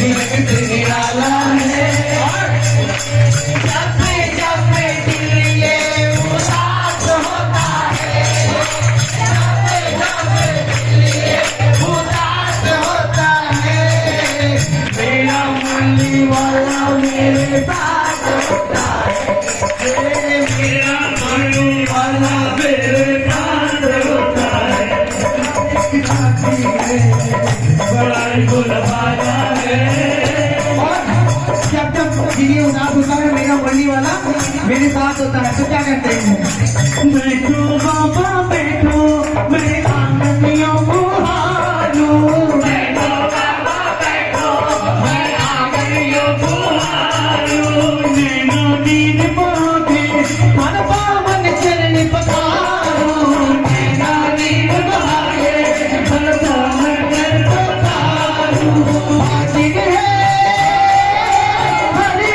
निराला है। जब दिल ये उदास होता है, जब दिल ये उदास होता है, मेरा मुरली वाला मेरे साथ होता है, मेरा मुरली वाला मेरे साथ होता है। बड़ा गुलबाना है। और जब दिल उदास होता है, मेरा मुरली वाला मेरे साथ होता है, तो क्या कहते हैं? बैठो बाबा बैठो, मैं आंगनियों को हारू। बैठो बाबा बैठो, मैं आंगनियों को हारू। नैनो नींद परोठे, मन पावन चरण पखारो। नैनो नींद बहारे, मन पावन चरण पखारो। हाजिर है हरी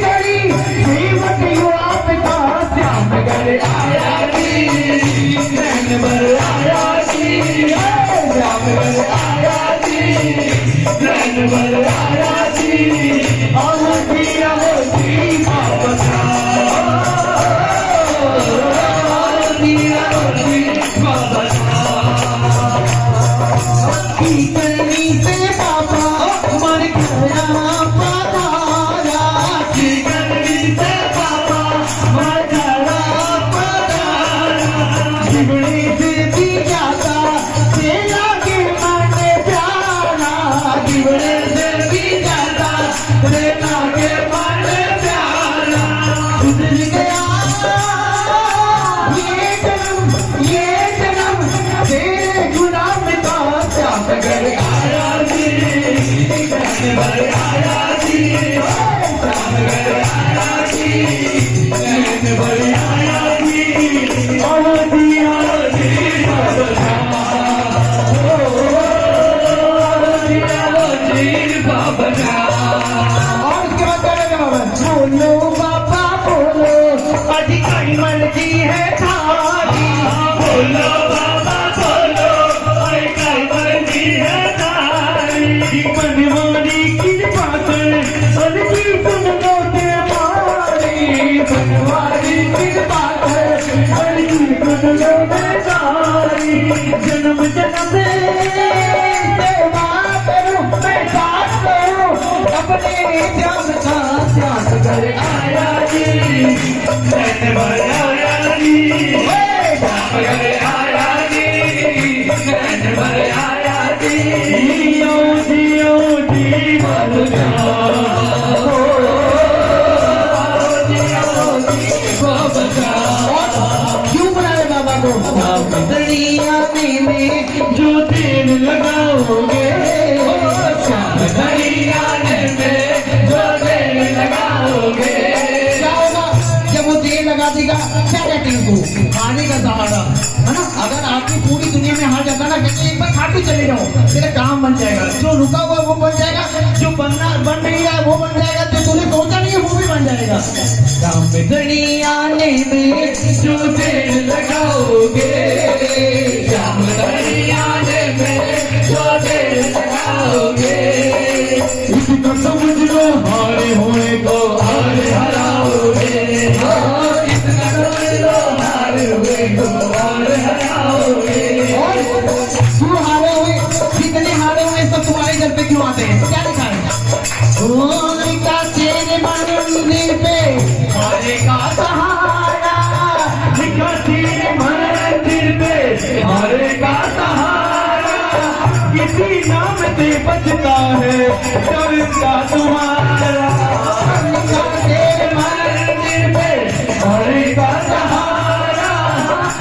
घड़ी जीवन यू आपका, श्यामगढ़ आया जी, नैन भर आया जी, श्यामगढ़ आया जी, नैन भर आया जी। आओ जी वापस आओ जी वापस की करनी से पापा मर गया पधारा। की करनी से पापा मर गया पधारा। जीवनी से भी जाता तेरा के मन प्यारा। जीवनी से भी जाता तेरा के मन प्यारा। गुजर गया ये जन्म तेरे गुलाम का, श्यामगढ़ आया जी, नैन भर आया जी, श्यामगढ़ आया जी, नैन भर आया जी। आओ जी बाबा जा। और उसके बाद क्या करेंगे बाबा? बोलो बाबा बोलो, अधिकारी मर्जी है थारी। बोलो बाबा बोलो, अधिकारी मर्जी है थारी। बनवारी की बात अर्जी सुन लो ते मारी। बनवारी की बात अर्जी सुन लो ते सारी। जन्म जन्म सेवा करूं मैं साथ करूं, अपने ध्यान का श्यामगढ़ आया जी, नैन भर आया जी, श्यामगढ़ आया जी, नैन भर आया जी। जियो जियो जी बाबा क्यों बुलाए बाबा को? दरियाने में जो तेल लगाओगे, दरियाने में जो तेल लगाओगे, क्या होगा जब वो तेल लगा देगा? क्या कहते हैं उनको? खाने का सहारा, है ना? अगर आपकी पूरी दुनिया में हार जाता ना, कहते एक बार खाटू चले जाओ, तेरा काम बन जाएगा। जो रुका हुआ वो बन जाएगा, जो बन नहीं रहा वो बन जाएगा, जो तूने सोचा नहीं है वो भी बन जाएगा। दरियाने में जो तेल लगाओगे, दरियाने में जो तेल लगाओगे, इसको समझ लो हारे होने को हार हराओगे। इसका समझ लो हारे हुए को हार हराओगे। और क्यों हारे हुए? कितने हारे हुए सब तुम्हारे घर पे क्यों आते हैं? क्या लिखा है? का तेरे मंदिर पे हारे का सहारा, लिखा तेरे मंदिर पे हारे का सहारा। किसी नाम से बचता है डरता तुम्हारा, लिखा तेरे मंदिर पे हारे का सहारा।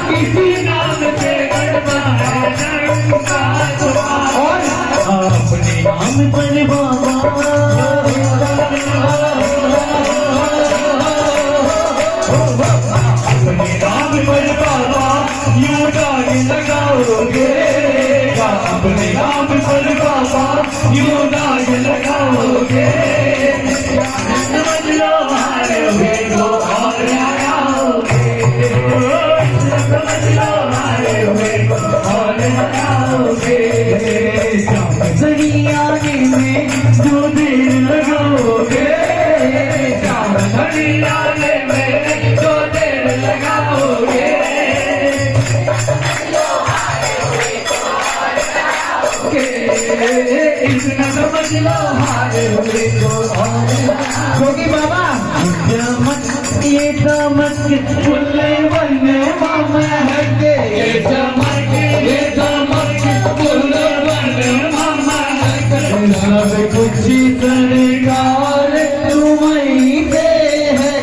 किसी नाम से बचता है डरता तुम्हारा। और अपने नाम पर बाबा अपने नाम पर बाबा यूं डाल लगाओगे। अपने नाम पर बाबा यूं डाल लगाओगे। समझ लो हारे हुए को और हराओगे। समझ लो हारे हुए को और हराओगे। दरियाने में इतना समझ लो हारे हुए को क्योंकि बाबा चमक ये चमक फुल्ले बने मामा हटे ये चमक फुल्ले बने मामा हटे सब कुछ सरकार तुम्हें दे है।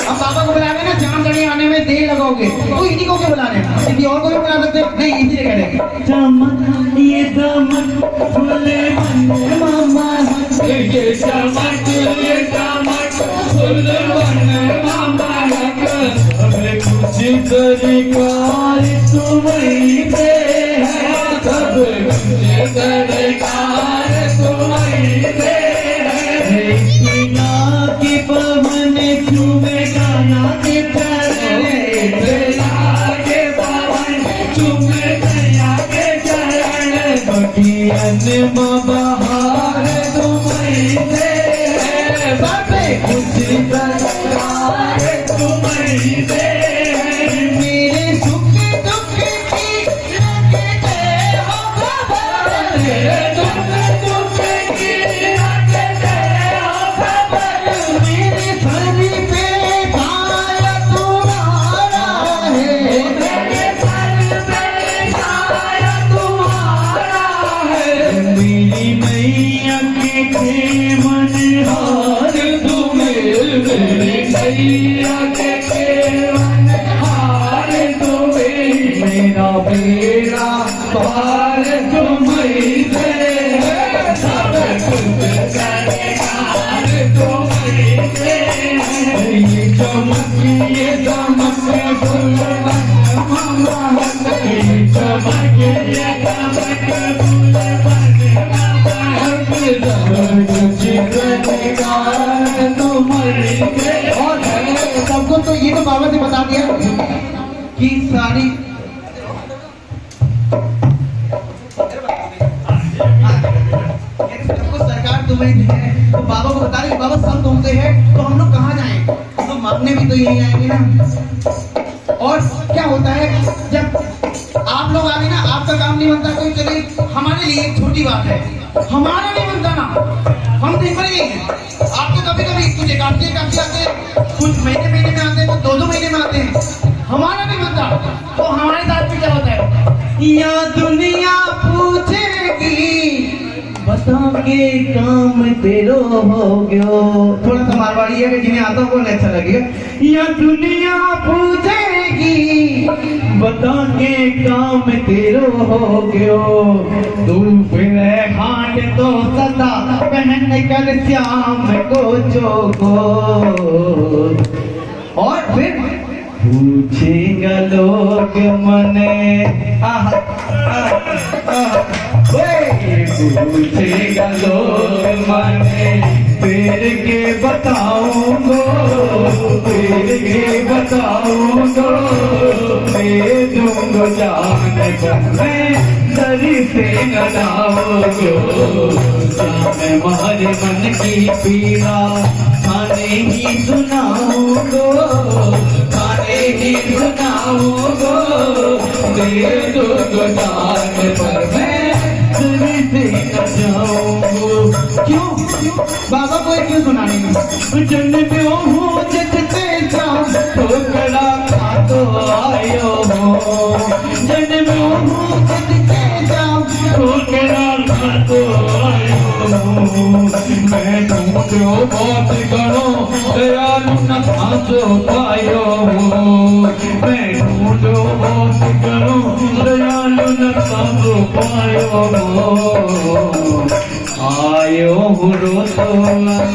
अब बाबा को बुलाने ना जान चढ़ी आने में देर लगाओगे तो इन्हीं को क्यों बुला रहे हैं? किसी और को भी बुला सकते नहीं, इसीलिए कह रहे चमक ये चमक फुल्ले बने मामा हटे ये चमक फुल्ले बने मामा हटे सब कुछ सरकार तुम्हें दे है। सब कुछ सरकार तुम्हें दे है। की पवन चूमे गाना के चरण के पवन चूमे गया के चरण बगियन बहार तुम्हें दे बाबे कुछ सरकार तुम्हें दे मेरे सुख दुख की लगते हो खबर दुख की लगते हो खबर मेरे सर पे छाया तुम्हारा है मेरे सर पे छाया तुम्हारा है मेरी मैया के मनहार तुम्हें मेरी मैया के मनहार तुम्हें मेरा बेड़ा पार तुम्हें दे सब कुछ सरकार तुम्हें दे ये चमक फूल मामा ये चमक फूल और सबको तो ये तो बाबा ने बता दिया कि सारी सबको सरकार तुम्हें दी है। तो बाबा को बता रहे बाबा सब तुमसे है तो हम लोग कहाँ जाएं? हम लोग मांगने भी तो यही आएंगे ना। और क्या होता है जब आप लोग आगे ना आपका काम नहीं बनता तो चलिए हमारे लिए एक छोटी बात है, हमारा नहीं बनता ना हम तो ऊपर ही हैं। आप तो कभी कभी कुछ काफी आते हैं, कुछ महीने में आते हैं, कुछ दो महीने में आते हैं, हमारा नहीं बनता। तो हमारे साथ भी क्या होता है या दुनिया पूछेगी बता के काम तेरो हो गयो। थोड़ा सा मारवाड़ी है जिन्हें आता हो अच्छा लगेगा। या दुनिया पूछेगी बता के काम तेरो हो गयो तू फिर खाट तो सदा पहन कर श्याम को चोको। और फिर पूछेगा लोग मने पूछेगा लोग मने फिर के बताऊंगो फिर के बताऊंगो दे दूंगो जान मैं दरी से न जाऊंगो मैं मारे मन की पीड़ा थाने ही सुनाऊंगो थाने ही सुनाऊंगो दे दूंगो जान पर मैं दरी से न जाऊंगो। क्यों बाबा को क्यों सुनाने जन्म में हूँ जगते जाऊं ठोकरा खा तो आयो हो जन्म में हूँ जगते जाऊं ठोकरा खा तो आयो हो मैं ढूंढो बहुत गणो दयालु न खांचो पायो हो मैं ढूंढो बहुत गणो दयालु न खांचो पायो हो आयो हो रो तो अंदर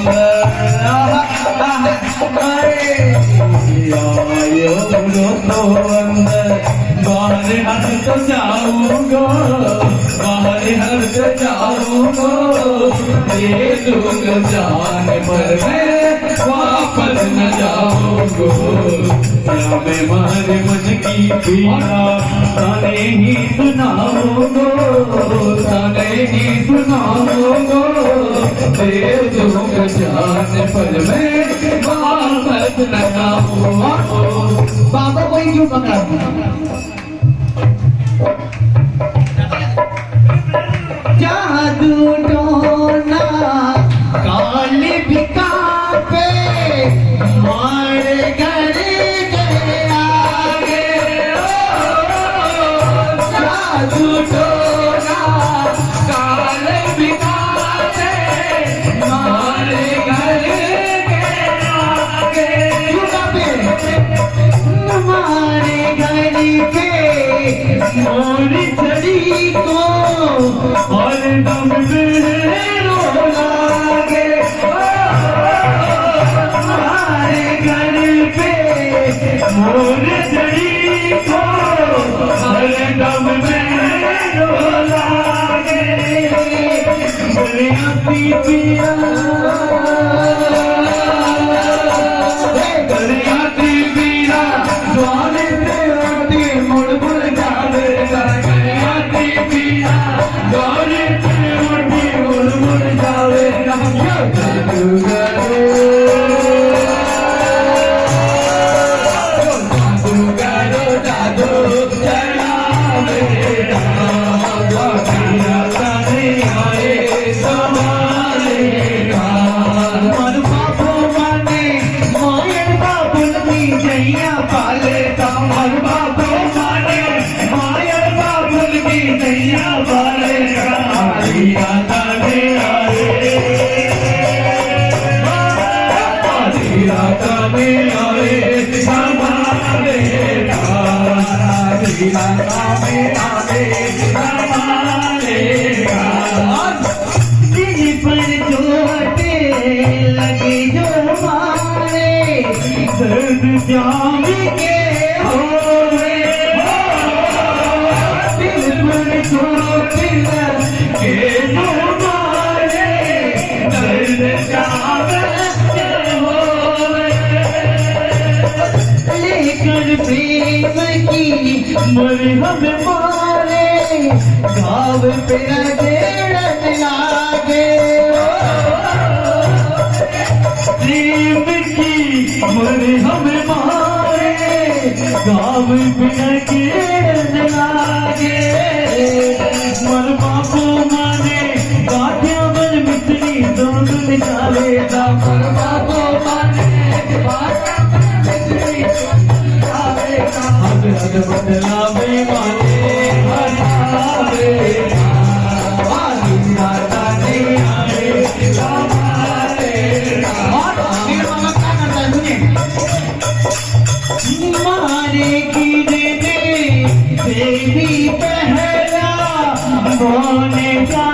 आयो रो तो अंदर बाहर हट तो जाऊंगो बाहर हट जाऊंगो दे दूंगा जान पर मैं वापस न जाऊंगो क्या मैं मारे मन की पीड़ा ताने ही सुनाऊंगो ताने ही सुनाऊंगो दे दूंगा जान पर मैं वापस न जाऊंगो। बाबा को ही क्यों पकड़ा झूठो ना काल बिताते मारे घर के आगे हमारे घर पे मोरी चढ़ी को और दम मेरो लागे हमारे घर पे मोर चढ़ी को हर दम मेरो लागे दरियाती पिया दरियाती पिया द्वारे पे रोटी मुड़ मुड़ जावे दरियाती पिया द्वारे पे रोटी मुड़ मुड़ जावे जादू करो जादू चढ़ावे तेरा ताने आए समारे मन बापो माने मायर बाबुल की जैया पाले हर बाबो माने मायर बाबुल की नैया वाले तेरा ताने आए तेरा ताने आए समारे तेरा ताने आए समारे दिल पर चोटे लगे जो मारे दर्द जाम के होवे दिल पर चोट लगे जो मारे दर्द जाम के होवे लेकर प्रेम की मरहम मारे घाव पे देड़न लागे प्रेम की मरहम मारे गाँव बिना के लागे मर बापो माने गाठिया बल मितनी दोन निकाले दा मर बापो माने गाठिया बल मितनी निकाले दा हद हद बदलावे माने हटावे आली राता ने आए हमारे और मेरा मामा क्या करता है मुझे मारे की दे देवी पहला मोने का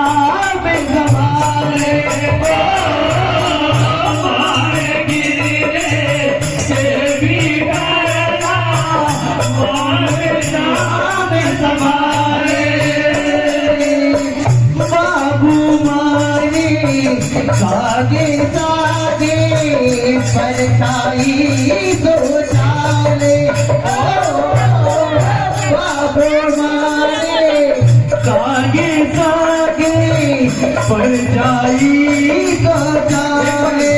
में सवाले मारे गिरे से भी डरना मोने का में सवाले बाबू मारे सागे सागे परछाई दो चाले बाबू मारे सागे सागे पर जाई दो चाले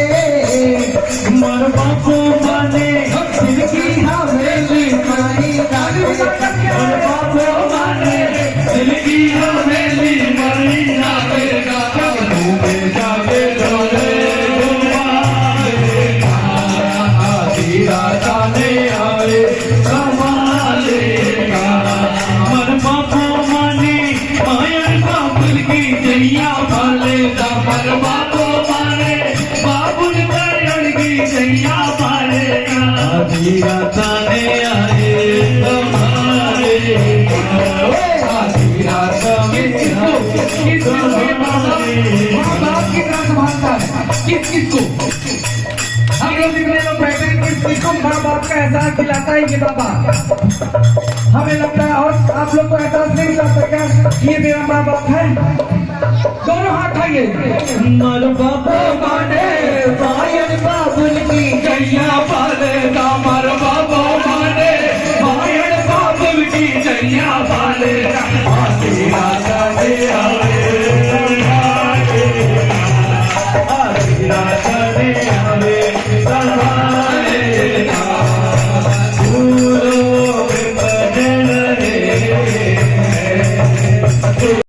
मर बापू माने दिल की हवेली मारी मर बापू माने दिल की हवेली मरी जावेगा डूबे जावे डोले डुबालेगा तेरा ताने आए संभालेगा मर बापू माने मायर बाबुल की जैया पालेगा मर बापू माने बाबुल करण की जैया पालेगा तेरा ताने आए संभालेगा तेरा ताने आए बाप की तरह संभालता है किस किस को हम लोग जितने लोग बैठे हैं किस किस को माँ बाप का एहसास दिलाता है कि बाबा हमें लगता है और आप लोग को एहसास नहीं दिलाता क्या ये मेरा माँ बाप है दोनों हाथ आइए मर बापू माने मायर बाबुल की जैया पालेगा मर बापू माने मायर बाबुल की जैया पालेगा तेरा ताने आए